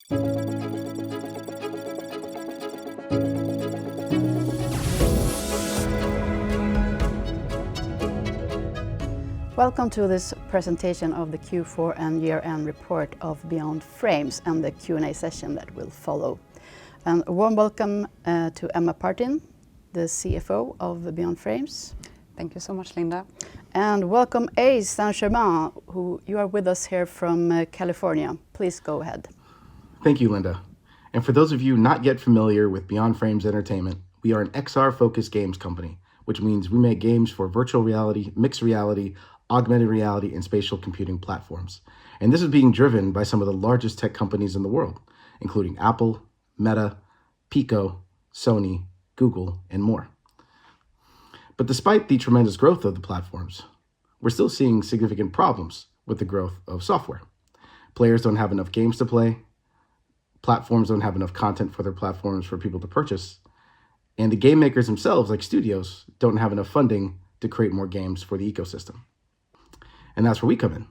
Welcome to this presentation of the Q4 and year-end report of Beyond Frames and the Q&A session that will follow. And a warm welcome to Emma Partin, the CFO of Beyond Frames. Thank you so much, Linda. And welcome Ace Saint-Germain, who you are with us here from California. Please go ahead. Thank you, Linda. And for those of you not yet familiar with Beyond Frames Entertainment, we are an XR-focused games company, which means we make games for virtual reality, mixed reality, augmented reality, and spatial computing platforms. And this is being driven by some of the largest tech companies in the world, including Apple, Meta, Pico, Sony, Google, and more. But despite the tremendous growth of the platforms, we're still seeing significant problems with the growth of software. Players don't have enough games to play, platforms don't have enough content for their platforms for people to purchase, and the game makers themselves, like studios, don't have enough funding to create more games for the ecosystem. And that's where we come in.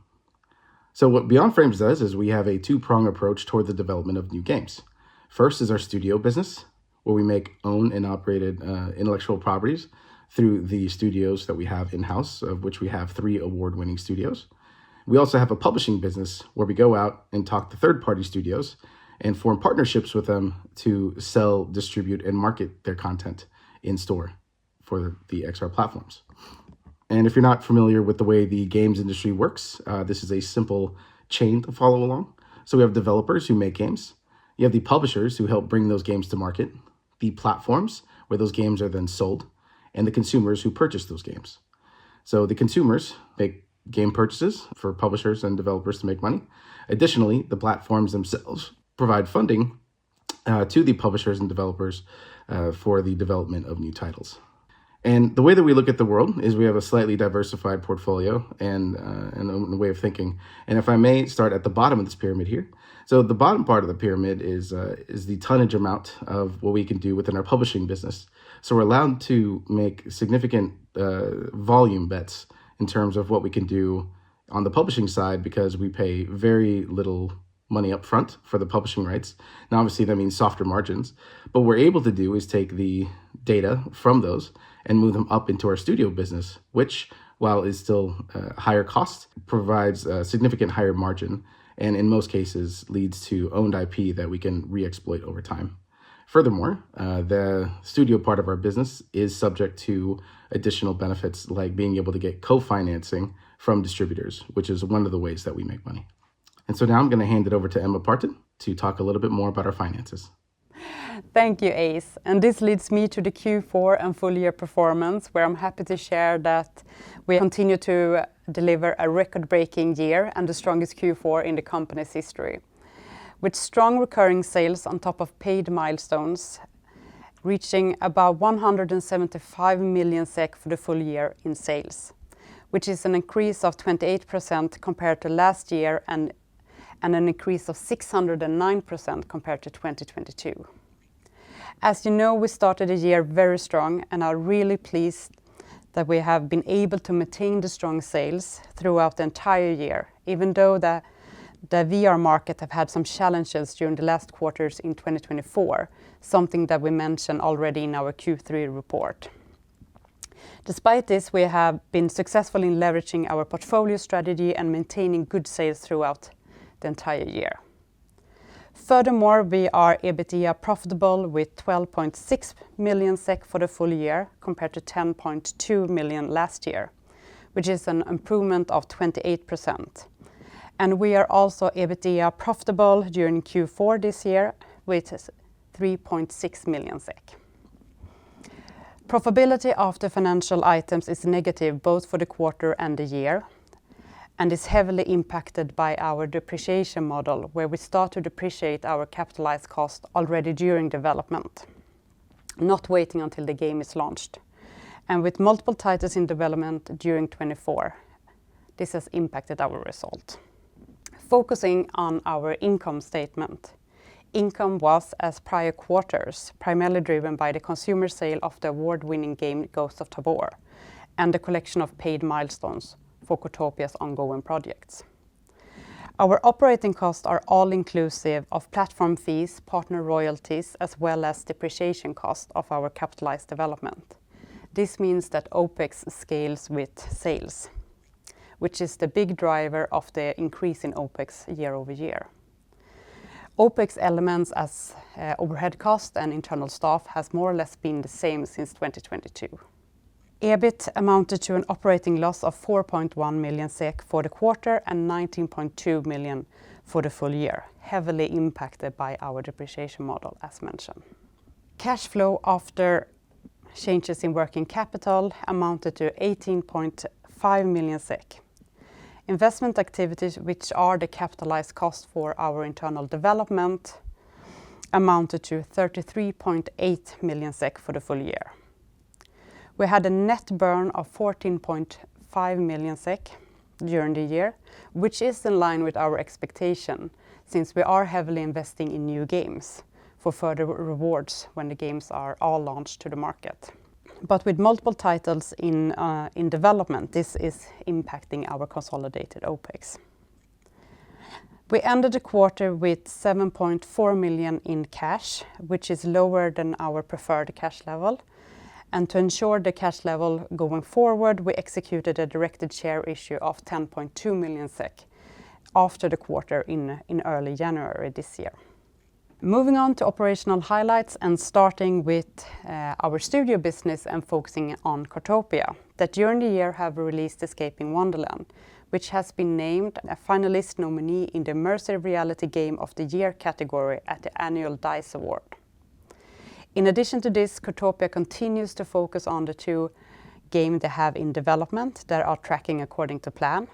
So what Beyond Frames does is we have a two-pronged approach toward the development of new games. First is our studio business, where we make owned and operated intellectual properties through the studios that we have in-house, of which we have 3 award-winning studios. We also have a publishing business where we go out and talk to third-party studios and form partnerships with them to sell, distribute, and market their content in store for the XR platforms. And if you're not familiar with the way the games industry works, this is a simple chain to follow along. So we have developers who make games. You have the publishers who help bring those games to market, the platforms where those games are then sold, and the consumers who purchase those games. So the consumers make game purchases for publishers and developers to make money. Additionally, the platforms themselves provide funding to the publishers and developers for the development of new titles. And the way that we look at the world is we have a slightly diversified portfolio and a way of thinking. And if I may start at the bottom of this pyramid here. So the bottom part of the pyramid is the tonnage amount of what we can do within our publishing business. So we're allowed to make significant volume bets in terms of what we can do on the publishing side because we pay very little money up front for the publishing rights. Now, obviously, that means softer margins. But what we're able to do is take the data from those and move them up into our studio business, which, while is still higher cost, provides a significant higher margin, and in most cases leads to owned IP that we can re-exploit over time. Furthermore, the studio part of our business is subject to additional benefits like being able to get co-financing from distributors, which is one of the ways that we make money. And so now I'm going to hand it over to Emma Partin to talk a little bit more about our finances. Thank you, Ace. And this leads me to the Q4 and full year performance, where I'm happy to share that we continue to deliver a record-breaking year and the strongest Q4 in the company's history. With strong recurring sales on top of paid milestones, reaching about 175 million SEK for the full year in sales, which is an increase of 28% compared to last year and an increase of 609% compared to 2022. As you know, we started the year very strong and are really pleased that we have been able to maintain the strong sales throughout the entire year, even though the VR market have had some challenges during the last quarters in 2024, something that we mentioned already in our Q3 report. Despite this, we have been successful in leveraging our portfolio strategy and maintaining good sales throughout the entire year. Furthermore, we are EBITDA profitable with 12.6 million SEK for the full year compared to 10.2 million last year, which is an improvement of 28%. And we are also EBITDA profitable during Q4 this year with 3.6 million SEK. Profitability after financial items is negative both for the quarter and the year, and is heavily impacted by our depreciation model, where we start to depreciate our capitalized cost already during development, not waiting until the game is launched. And with multiple titles in development during 2024, this has impacted our result. Focusing on our income statement, income was, as prior quarters, primarily driven by the consumer sale of the award-winning game Ghost of Tabor and the collection of paid milestones for Cortopia's ongoing projects. Our operating costs are all inclusive of platform fees, partner royalties, as well as depreciation cost of our capitalized development. This means that OpEx scales with sales, which is the big driver of the increase in OpEx year over year. OpEx elements as overhead cost and internal staff has more or less been the same since 2022. EBIT amounted to an operating loss of 4.1 million SEK for the quarter and 19.2 million for the full year, heavily impacted by our depreciation model, as mentioned. Cash flow after changes in working capital amounted to 18.5 million SEK. Investment activities, which are the capitalized cost for our internal development, amounted to 33.8 million SEK for the full year. We had a net burn of 14.5 million SEK during the year, which is in line with our expectation, since we are heavily investing in new games for further rewards when the games are all launched to the market. But with multiple titles in development, this is impacting our consolidated OpEx. We ended the quarter with 7.4 million in cash, which is lower than our preferred cash level. And to ensure the cash level going forward, we executed a directed share issue of 10.2 million SEK after the quarter in early January this year. Moving on to operational highlights and starting with our studio business and focusing on Cortopia, that during the year have released Escaping Wonderland, which has been named a finalist nominee in the Immersive Reality Game of the Year category at the annual DICE Award. In addition to this, Cortopia continues to focus on the 2 games they have in development that are tracking according to plan,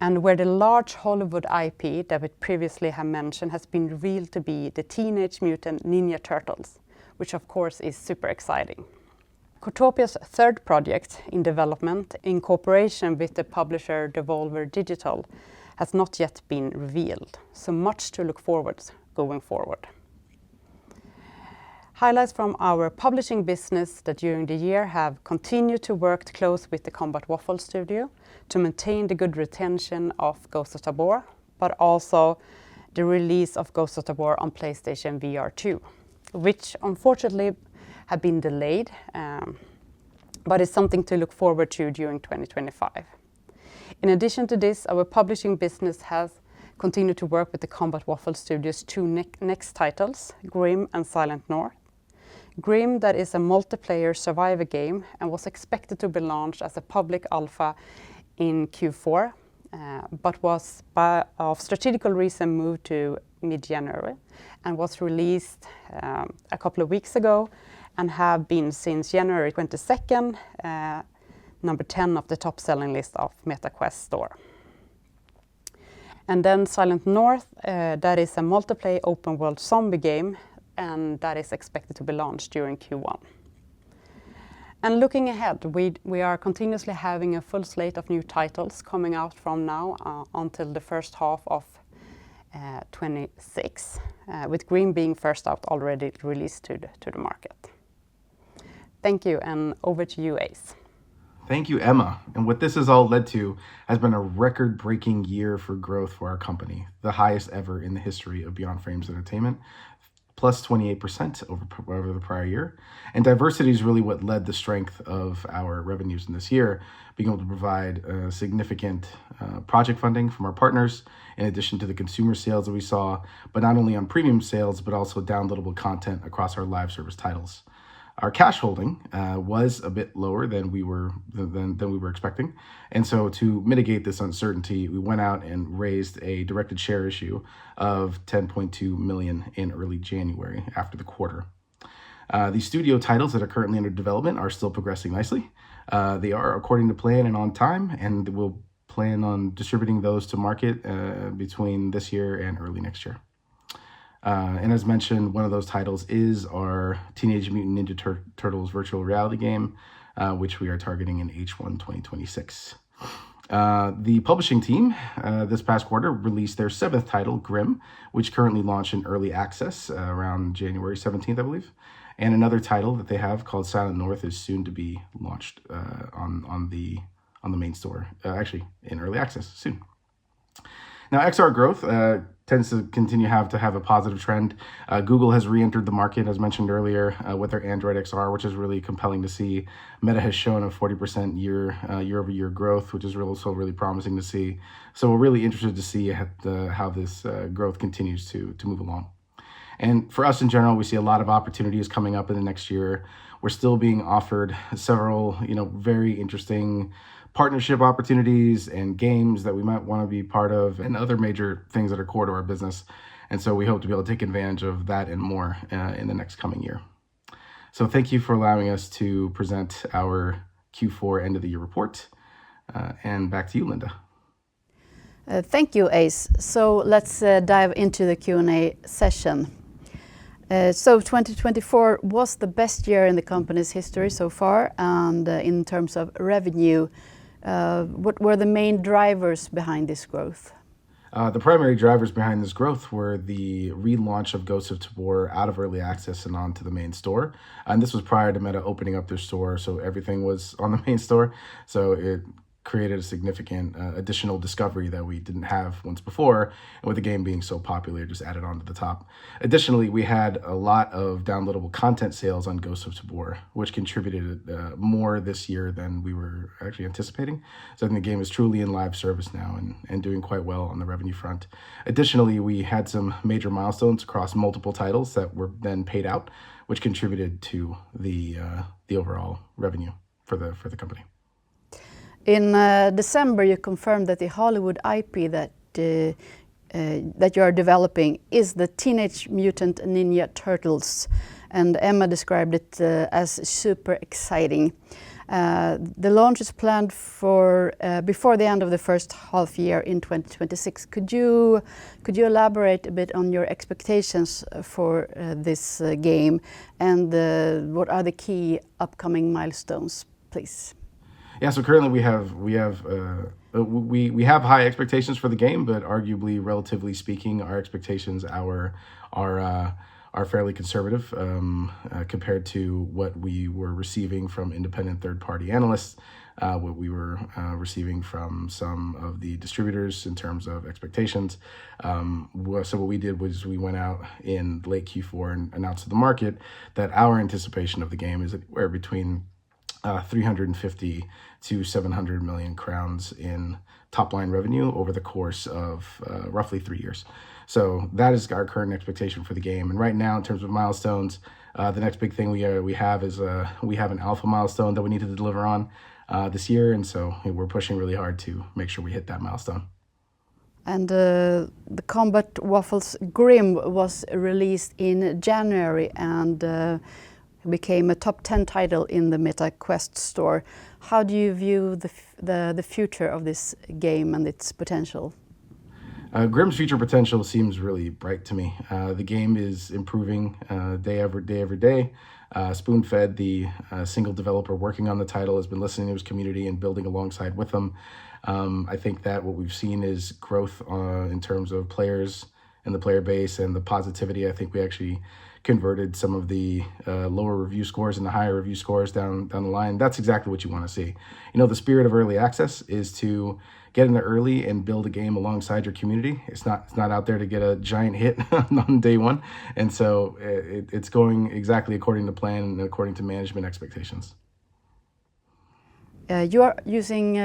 and where the large Hollywood IP that we previously have mentioned has been revealed to be the Teenage Mutant Ninja Turtles, which of course is super exciting. Cortopia's 3rd project in development, in cooperation with the publisher Devolver Digital, has not yet been revealed, so much to look forward going forward. Highlights from our publishing business that during the year have continued to work close with the Combat Waffle studio to maintain the good retention of Ghost of Tabor, but also the release of Ghost of Tabor on PlayStation VR 2, which unfortunately have been delayed, but is something to look forward to during 2025. In addition to this, our publishing business has continued to work with the Combat Waffle studio's 2 next titles, Grim and Silent North. Grim, that is a multiplayer survivor game and was expected to be launched as a public alpha in Q4, but was of strategical reason moved to mid-January and was released a couple of weeks ago and have been since January 22nd, number 10 of the top selling list of MetaQuest store. And then Silent North, that is a multiplayer open world zombie game, and that is expected to be launched during Q1. And looking ahead, we are continuously having a full slate of new titles coming out from now until the first half of 26, with Grim being first out already released to the market. Thank you, and over to you, Ace. Thank you, Emma. And what this has all led to has been a record-breaking year for growth for our company, the highest ever in the history of Beyond Frames Entertainment, plus 28% over the prior year. And diversity is really what led the strength of our revenues in this year, being able to provide significant project funding from our partners, in addition to the consumer sales that we saw, but not only on premium sales, but also downloadable content across our live service titles. Our cash holding was a bit lower than we were expecting. And so to mitigate this uncertainty, we went out and raised a directed share issue of 10.2 million in early January after the quarter. The studio titles that are currently under development are still progressing nicely. They are according to plan and on time, and we'll plan on distributing those to market between this year and early next year. And as mentioned, one of those titles is our Teenage Mutant Ninja Turtles virtual reality game, which we are targeting in H1 2026. The publishing team this past quarter released their 7th title, Grim, which currently launched in early access around January 17th, I believe. And another title that they have called Silent North is soon to be launched on the main store, actually in early access soon. Now, XR growth tends to continue to have a positive trend. Google has re-entered the market, as mentioned earlier, with their Android XR, which is really compelling to see. Meta has shown a 40% year-over-year growth, which is also really promising to see. So we're really interested to see how this growth continues to move along. And for us in general, we see a lot of opportunities coming up in the next year. We're still being offered several, very interesting partnership opportunities and games that we might want to be part of, and other major things that are core to our business. And so we hope to be able to take advantage of that and more in the next coming year. So thank you for allowing us to present our Q4 end of the year report. And back to you, Linda. Thank you, Ace. So let's dive into the Q&A session. So 2024 was the best year in the company's history so far, and in terms of revenue, what were the main drivers behind this growth? The primary drivers behind this growth were the relaunch of Ghosts of Tabor out of early access and onto the main store. And this was prior to Meta opening up their store, so everything was on the main store. So it created a significant additional discovery that we didn't have once before, and with the game being so popular, just added on to the top. Additionally, we had a lot of downloadable content sales on Ghosts of Tabor, which contributed more this year than we were actually anticipating. So I think the game is truly in live service now and doing quite well on the revenue front. Additionally, we had some major milestones across multiple titles that were then paid out, which contributed to the overall revenue for the company. In December, you confirmed that the Hollywood IP that you are developing is the Teenage Mutant Ninja Turtles, and Emma described it as super exciting. The launch is planned for before the end of the first half year in 2026. Could you elaborate a bit on your expectations for this game, and what are the key upcoming milestones, please? Yeah, so currently we have high expectations for the game, but arguably, relatively speaking, our expectations are fairly conservative compared to what we were receiving from independent third-party analysts, what we were receiving from some of the distributors in terms of expectations. So what we did was we went out in late Q4 and announced to the market that our anticipation of the game is anywhere between 350 to 700 million crowns in top-line revenue over the course of roughly 3 years. So that is our current expectation for the game. And right now, in terms of milestones, the next big thing we have is we have an alpha milestone that we need to deliver on this year, and so we're pushing really hard to make sure we hit that milestone. And the Combat Waffles Grim was released in January and became a top 10 title in the Meta Quest store. How do you view the future of this game and its potential? Grim's future potential seems really bright to me. The game is improving day every day. Spoon-fed, the single developer working on the title, has been listening to his community and building alongside with them. I think that what we've seen is growth in terms of players and the player base and the positivity. I think we actually converted some of the lower review scores into higher review scores down the line. That's exactly what you want to see. The spirit of early access is to get in there early and build a game alongside your community. It's not out there to get a giant hit on day one. And so it's going exactly according to plan and according to management expectations. You are using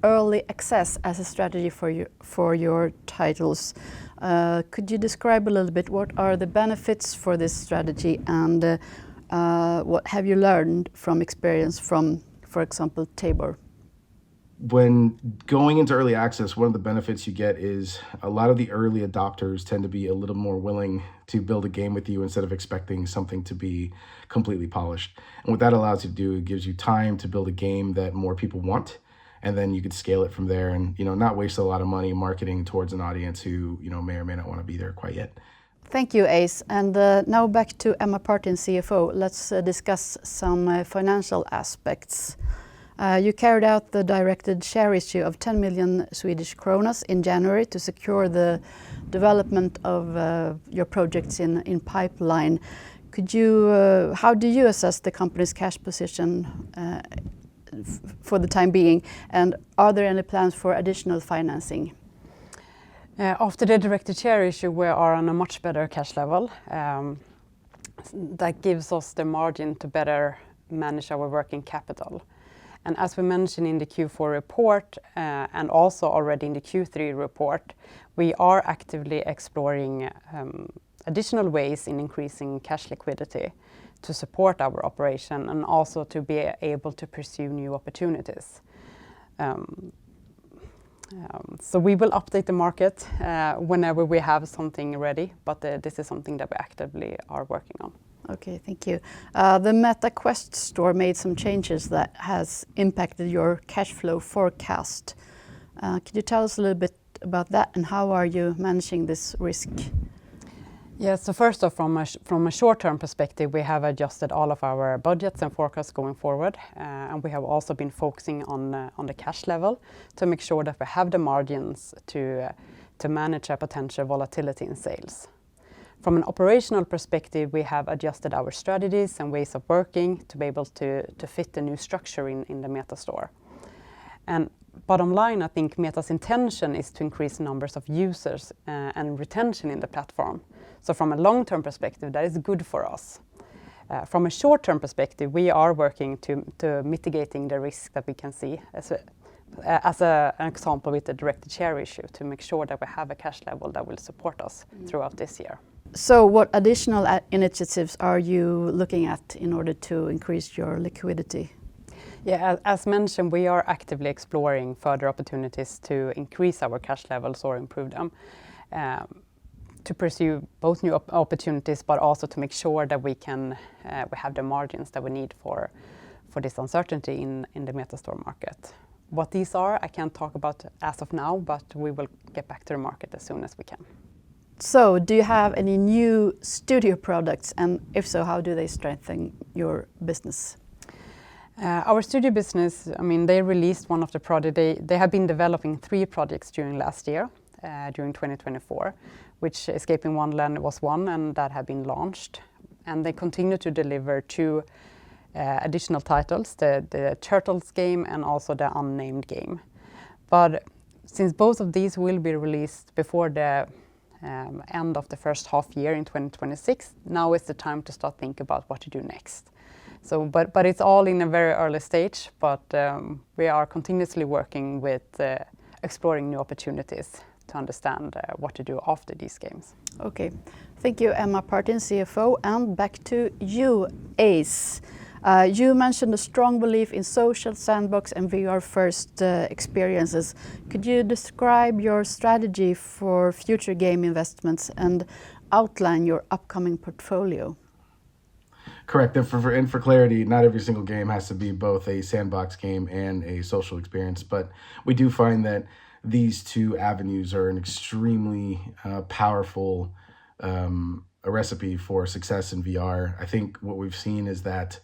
early access as a strategy for your titles. Could you describe a little bit what are the benefits for this strategy, and what have you learned from experience from, for example, Tabor? When going into early access, one of the benefits you get is a lot of the early adopters tend to be a little more willing to build a game with you instead of expecting something to be completely polished. And what that allows you to do, it gives you time to build a game that more people want, and then you could scale it from there and not waste a lot of money marketing towards an audience who may or may not want to be there quite yet. Thank you, Ace. And now back to Emma Partin, CFO. Let's discuss some financial aspects. You carried out the directed share issue of 10 million Swedish kronas in January to secure the development of your projects in pipeline. How do you assess the company's cash position for the time being, and are there any plans for additional financing? After the directed share issue, we are on a much better cash level. That gives us the margin to better manage our working capital. And as we mentioned in the Q4 report and also already in the Q3 report, we are actively exploring additional ways in increasing cash liquidity to support our operation and also to be able to pursue new opportunities. So we will update the market whenever we have something ready, but this is something that we actively are working on. Okay, thank you. The Meta Quest store made some changes that has impacted your cash flow forecast. Could you tell us a little bit about that and how are you managing this risk? Yeah, so first off, from a short-term perspective, we have adjusted all of our budgets and forecasts going forward, and we have also been focusing on the cash level to make sure that we have the margins to manage a potential volatility in sales. From an operational perspective, we have adjusted our strategies and ways of working to be able to fit the new structure in the Meta store. And bottom line, I think Meta's intention is to increase numbers of users and retention in the platform. So from a long-term perspective, that is good for us. From a short-term perspective, we are working to mitigating the risk that we can see as an example with the directed share issue to make sure that we have a cash level that will support us throughout this year. So what additional initiatives are you looking at in order to increase your liquidity? Yeah, as mentioned, we are actively exploring further opportunities to increase our cash levels or improve them, to pursue both new opportunities, but also to make sure that we have the margins that we need for this uncertainty in the MetaStore market. What these are, I can't talk about as of now, but we will get back to the market as soon as we can. So, do you have any new studio products, and if so, how do they strengthen your business? Our studio business, I mean, they released one of the projects. They have been developing 3 projects during last year, during 2024, which Escaping Wonderland was one, and that have been launched. And they continue to deliver 2 additional titles, the Turtles game and also the Unnamed game. But since both of these will be released before the end of the first half year in 2026, now is the time to start thinking about what to do next. So, but it's all in a very early stage, but we are continuously working with exploring new opportunities to understand what to do after these games. Okay, thank you, Emma Partin, CFO, and back to you, Ace. You mentioned a strong belief in social sandbox and VR-first experiences. Could you describe your strategy for future game investments and outline your upcoming portfolio? Correct. And for clarity, not every single game has to be both a sandbox game and a social experience, but we do find that these 2 avenues are an extremely powerful a recipe for success in VR. I think what we've seen is that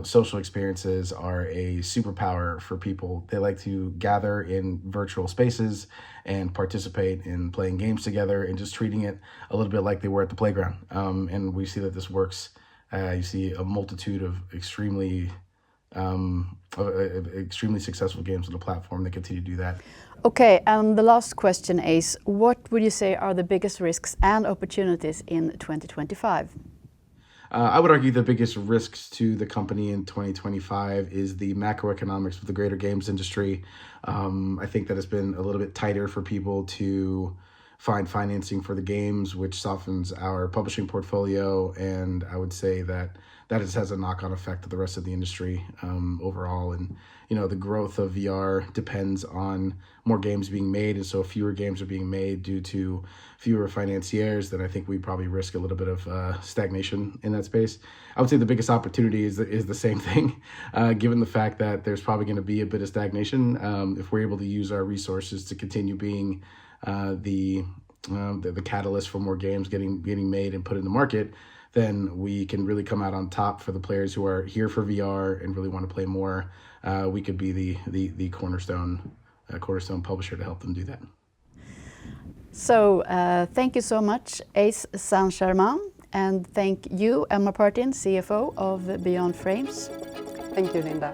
social experiences are a superpower for people. They like to gather in virtual spaces and participate in playing games together and just treating it a little bit like they were at the playground. And we see that this works. You see a multitude of extremely successful games on the platform that continue to do that. Okay, and the last question, Ace. What would you say are the biggest risks and opportunities in 2025? I would argue the biggest risks to the company in 2025 is the macroeconomics of the greater games industry. I think that it's been a little bit tighter for people to find financing for the games, which softens our publishing portfolio. And I would say that has a knock-on effect to the rest of the industry overall. And, the growth of VR depends on more games being made. And so if fewer games are being made due to fewer financiers, then I think we probably risk a little bit of stagnation in that space. I would say the biggest opportunity is the same thing, given the fact that there's probably going to be a bit of stagnation. If we're able to use our resources to continue being the catalyst for more games getting made and put in the market, then we can really come out on top for the players who are here for VR and really want to play more. We could be the cornerstone publisher to help them do that. So thank you so much, Ace Saint-Germain, and thank you, Emma Partin, CFO of Beyond Frames. Thank you, Linda.